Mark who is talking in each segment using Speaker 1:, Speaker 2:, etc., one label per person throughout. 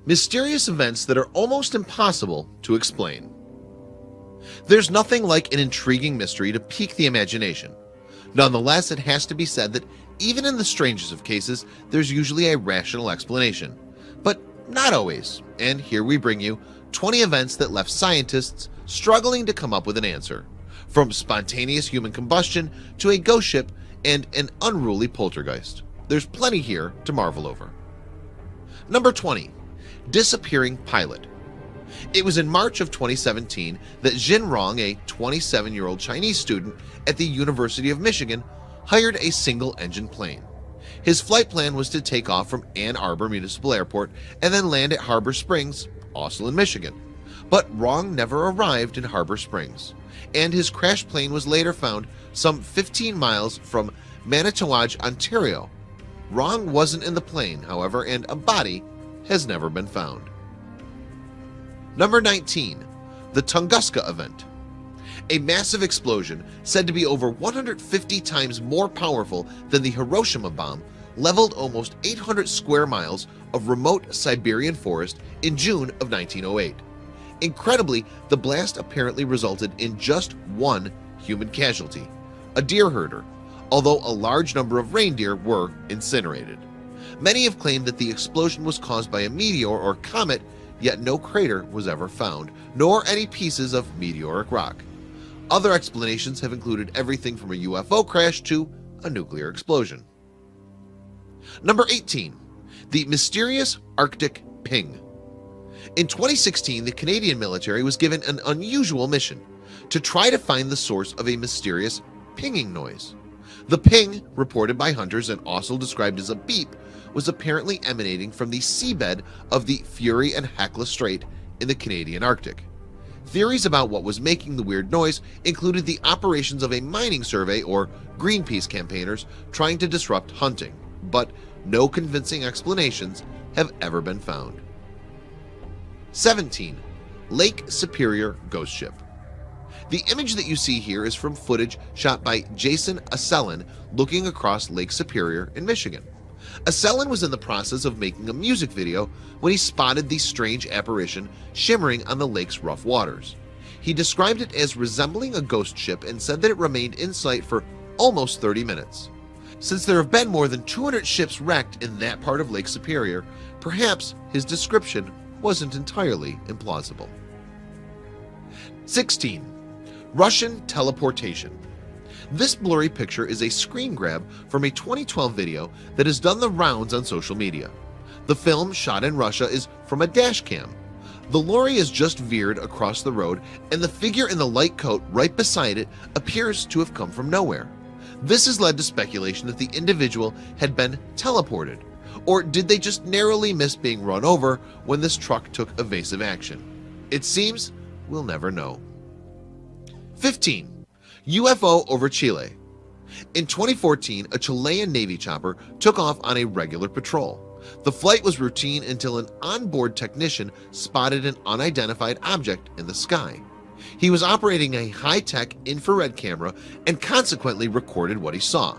Speaker 1: Mysterious events that are almost impossible to explain. There's nothing like an intriguing mystery to pique the imagination. Nonetheless, it has to be said that even in the strangest of cases, there's usually a rational explanation. But not always, and here we bring you 20 events that left scientists struggling to come up with an answer, from spontaneous human combustion to a ghost ship and an unruly poltergeist. There's plenty here to marvel over. Number 20. Disappearing pilot. It was in March of 2017 that Jin Rong, a 27-year-old Chinese student at the University of Michigan, hired a single-engine plane. His flight plan was to take off from Ann Arbor Municipal Airport and then land at Harbor Springs, also in Michigan. But Rong never arrived in Harbor Springs, and his crashed plane was later found some 15 miles from Manitowaj, Ontario. Rong wasn't in the plane, however, and a body has never been found. Number 19. The Tunguska event. A massive explosion, said to be over 150 times more powerful than the Hiroshima bomb, leveled almost 800 square miles of remote Siberian forest in June of 1908. Incredibly, the blast apparently resulted in just one human casualty, a deer herder, although a large number of reindeer were incinerated. Many have claimed that the explosion was caused by a meteor or comet, yet no crater was ever found, nor any pieces of meteoric rock. Other explanations have included everything from a UFO crash to a nuclear explosion. Number 18. The mysterious Arctic ping. In 2016, the Canadian military was given an unusual mission to try to find the source of a mysterious pinging noise. The ping, reported by hunters and also described as a beep, was apparently emanating from the seabed of the Fury and Hecla Strait in the Canadian Arctic. Theories about what was making the weird noise included the operations of a mining survey or Greenpeace campaigners trying to disrupt hunting, but no convincing explanations have ever been found. 17. Lake Superior ghost ship. The image that you see here is from footage shot by Jason Asselin looking across Lake Superior in Michigan. Asselin was in the process of making a music video when he spotted the strange apparition shimmering on the lake's rough waters. He described it as resembling a ghost ship and said that it remained in sight for almost 30 minutes. Since there have been more than 200 ships wrecked in that part of Lake Superior, perhaps his description wasn't entirely implausible. 16. Russian teleportation. This blurry picture is a screen grab from a 2012 video that has done the rounds on social media. The film, shot in Russia, is from a dash cam. The lorry is just veered across the road, and the figure in the light coat right beside it appears to have come from nowhere. This has led to speculation that the individual had been teleported, or did they just narrowly miss being run over when this truck took evasive action? It seems we'll never know. 15. UFO over Chile. In 2014, a Chilean Navy chopper took off on a regular patrol. The flight was routine until an onboard technician spotted an unidentified object in the sky. He was operating a high-tech infrared camera and consequently recorded what he saw.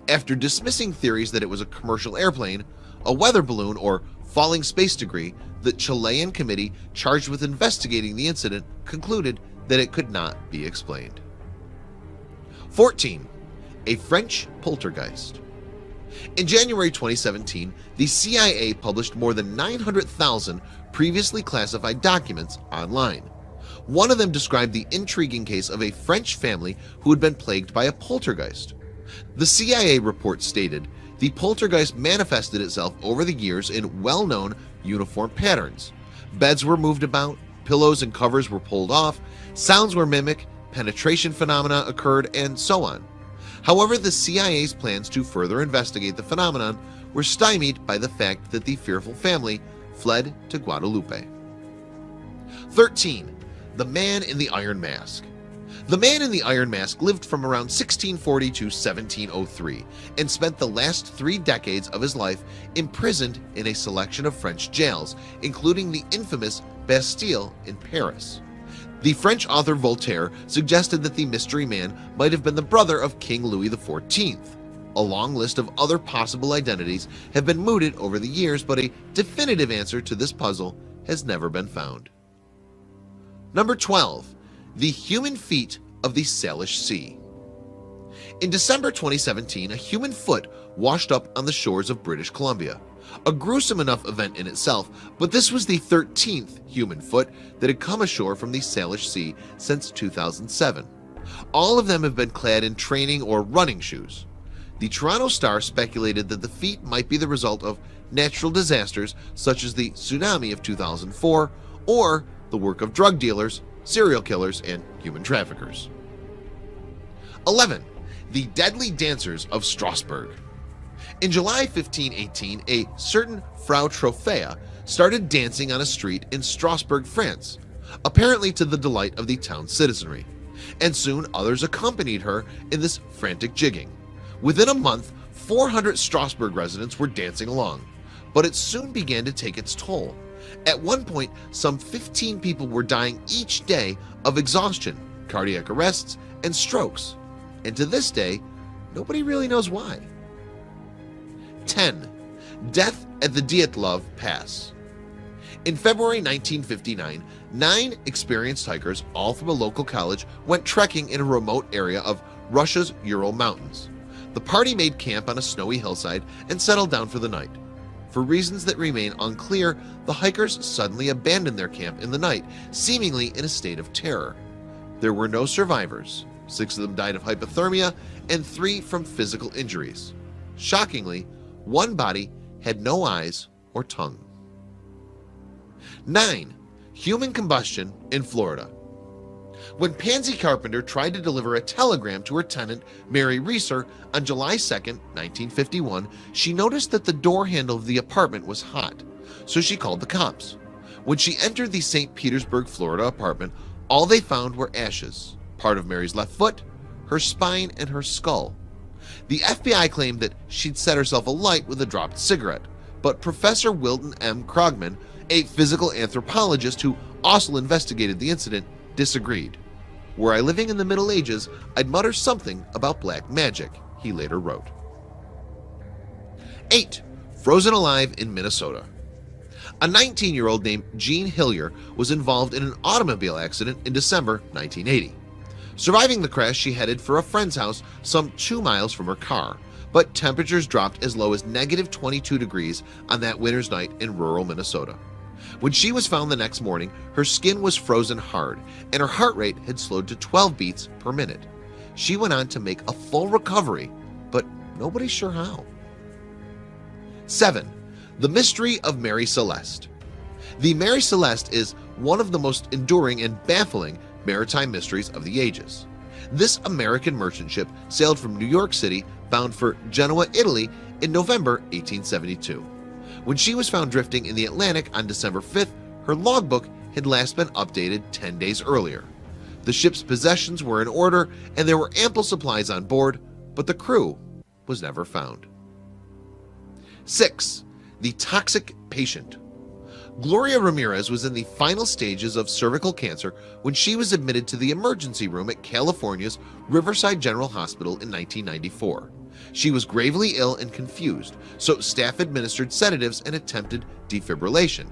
Speaker 1: After dismissing theories that it was a commercial airplane, a weather balloon, or falling space debris, the Chilean committee charged with investigating the incident concluded that it could not be explained. 14. A French poltergeist. In January 2017, the CIA published more than 900,000 previously classified documents online. One of them described the intriguing case of a French family who had been plagued by a poltergeist. The CIA report stated the poltergeist manifested itself over the years in well-known uniform patterns. Beds were moved about, pillows and covers were pulled off, sounds were mimicked, penetration phenomena occurred, and so on. However, the CIA's plans to further investigate the phenomenon were stymied by the fact that the fearful family fled to Guadalupe. 13. The Man in the Iron Mask. The Man in the Iron Mask lived from around 1640 to 1703 and spent the last 3 decades of his life imprisoned in a selection of French jails, including the infamous Bastille in Paris. The French author Voltaire suggested that the mystery man might have been the brother of King Louis XIV, A long list of other possible identities have been mooted over the years, but a definitive answer to this puzzle has never been found. Number 12. The human feet of the Salish Sea. In December 2017, a human foot washed up on the shores of British Columbia. A gruesome enough event in itself, but this was the 13th human foot that had come ashore from the Salish Sea since 2007. All of them have been clad in training or running shoes. The Toronto Star speculated that the feet might be the result of natural disasters such as the tsunami of 2004 or the work of drug dealers, serial killers, and human traffickers. 11. The Deadly Dancers of Strasbourg. In July 1518, a certain Frau Trophea started dancing on a street in Strasbourg, France, apparently to the delight of the town's citizenry, and soon others accompanied her in this frantic jigging. Within a month, 400 Strasbourg residents were dancing along, but it soon began to take its toll. At one point, some 15 people were dying each day of exhaustion, cardiac arrests, and strokes, and to this day, nobody really knows why. 10. Death at the Dyatlov Pass. In February 1959, 9 experienced hikers, all from a local college, went trekking in a remote area of Russia's Ural Mountains. The party made camp on a snowy hillside and settled down for the night. For reasons that remain unclear, the hikers suddenly abandoned their camp in the night, seemingly in a state of terror. There were no survivors. 6 of them died of hypothermia and 3 from physical injuries. Shockingly, one body had no eyes or tongue. 9. Human combustion in Florida. When Pansy Carpenter tried to deliver a telegram to her tenant, Mary Reeser, on July 2, 1951, she noticed that the door handle of the apartment was hot, so she called the cops. When she entered the St. Petersburg, Florida apartment, all they found were ashes, part of Mary's left foot, her spine, and her skull. The FBI claimed that she'd set herself alight with a dropped cigarette, but Professor Wilton M. Krogman, a physical anthropologist who also investigated the incident, disagreed. "Were I living in the Middle Ages, I'd mutter something about black magic," he later wrote. 8. Frozen alive in Minnesota. A 19-year-old named Jean Hillier was involved in an automobile accident in December 1980. Surviving the crash, she headed for a friend's house some 2 miles from her car, but temperatures dropped as low as -22 degrees on that winter's night in rural Minnesota. When she was found the next morning, her skin was frozen hard and her heart rate had slowed to 12 beats per minute. She went on to make a full recovery, but nobody's sure how. 7. The Mystery of Mary Celeste. The Mary Celeste is one of the most enduring and baffling maritime mysteries of the ages. This American merchant ship sailed from New York City bound for Genoa, Italy in November 1872. When she was found drifting in the Atlantic on December 5th, her logbook had last been updated 10 days earlier. The ship's possessions were in order and there were ample supplies on board, but the crew was never found. 6. The Toxic Patient. Gloria Ramirez was in the final stages of cervical cancer when she was admitted to the emergency room at California's Riverside General Hospital in 1994. She was gravely ill and confused, so staff administered sedatives and attempted defibrillation.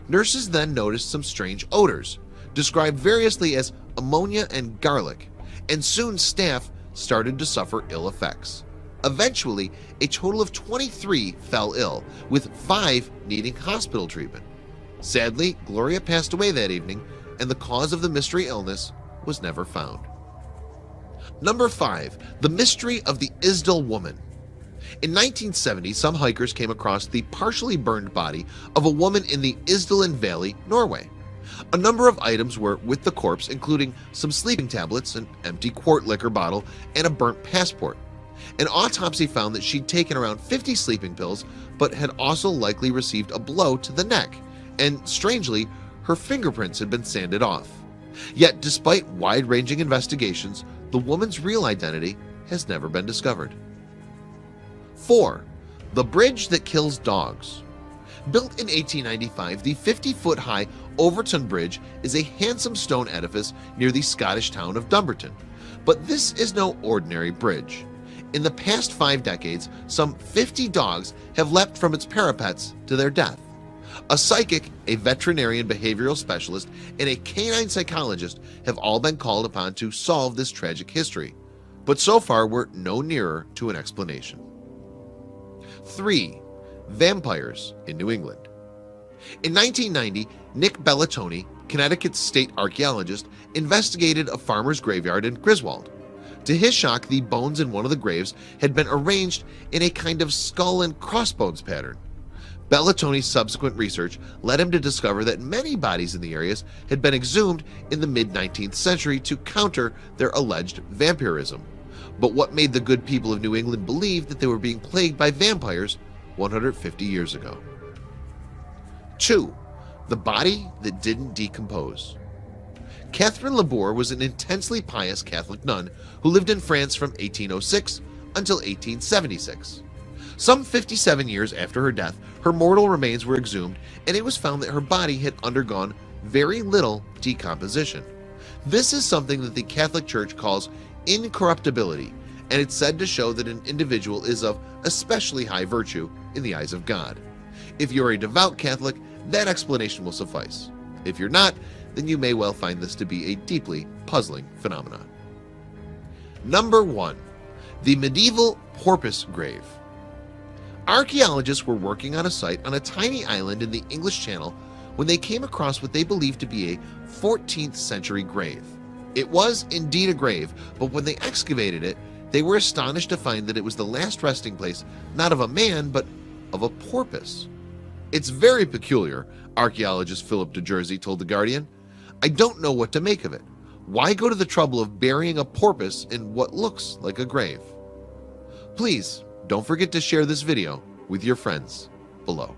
Speaker 1: Nurses then noticed some strange odors, described variously as ammonia and garlic, and soon staff started to suffer ill effects. Eventually, a total of 23 fell ill, with 5 needing hospital treatment. Sadly, Gloria passed away that evening, and the cause of the mystery illness was never found. Number 5. The Mystery of the Isdal Woman. In 1970, some hikers came across the partially burned body of a woman in the Isdalen Valley, Norway. A number of items were with the corpse, including some sleeping tablets, an empty quart liquor bottle, and a burnt passport. An autopsy found that she'd taken around 50 sleeping pills, but had also likely received a blow to the neck, and strangely, her fingerprints had been sanded off. Yet, despite wide-ranging investigations, the woman's real identity has never been discovered. 4. The Bridge That Kills Dogs. Built in 1895, the 50-foot-high Overton Bridge is a handsome stone edifice near the Scottish town of Dumbarton. But this is no ordinary bridge. In the past 5 decades, some 50 dogs have leapt from its parapets to their death. A psychic, a veterinarian behavioral specialist, and a canine psychologist have all been called upon to solve this tragic history, but so far we're no nearer to an explanation. 3. Vampires in New England. In 1990, Nick Bellatoni, Connecticut's state archaeologist, investigated a farmer's graveyard in Griswold. To his shock, the bones in one of the graves had been arranged in a kind of skull and crossbones pattern. Bellatoni's subsequent research led him to discover that many bodies in the areas had been exhumed in the mid-19th century to counter their alleged vampirism. But what made the good people of New England believe that they were being plagued by vampires 150 years ago? 2. The body that didn't decompose. Catherine Labour was an intensely pious Catholic nun who lived in France from 1806 until 1876. Some 57 years after her death, her mortal remains were exhumed, and it was found that her body had undergone very little decomposition. This is something that the Catholic Church calls incorruptibility, and it's said to show that an individual is of especially high virtue in the eyes of God. If you're a devout Catholic, that explanation will suffice. If you're not, then you may well find this to be a deeply puzzling phenomenon. Number 1. The medieval porpoise grave. Archaeologists were working on a site on a tiny island in the English Channel when they came across what they believed to be a 14th century grave. It was indeed a grave, but when they excavated it, they were astonished to find that it was the last resting place not of a man, but of a porpoise. It's very peculiar, archaeologist Philip de Jersey told The Guardian. I don't know what to make of it. Why go to the trouble of burying a porpoise in what looks like a grave? Please don't forget to share this video with your friends below.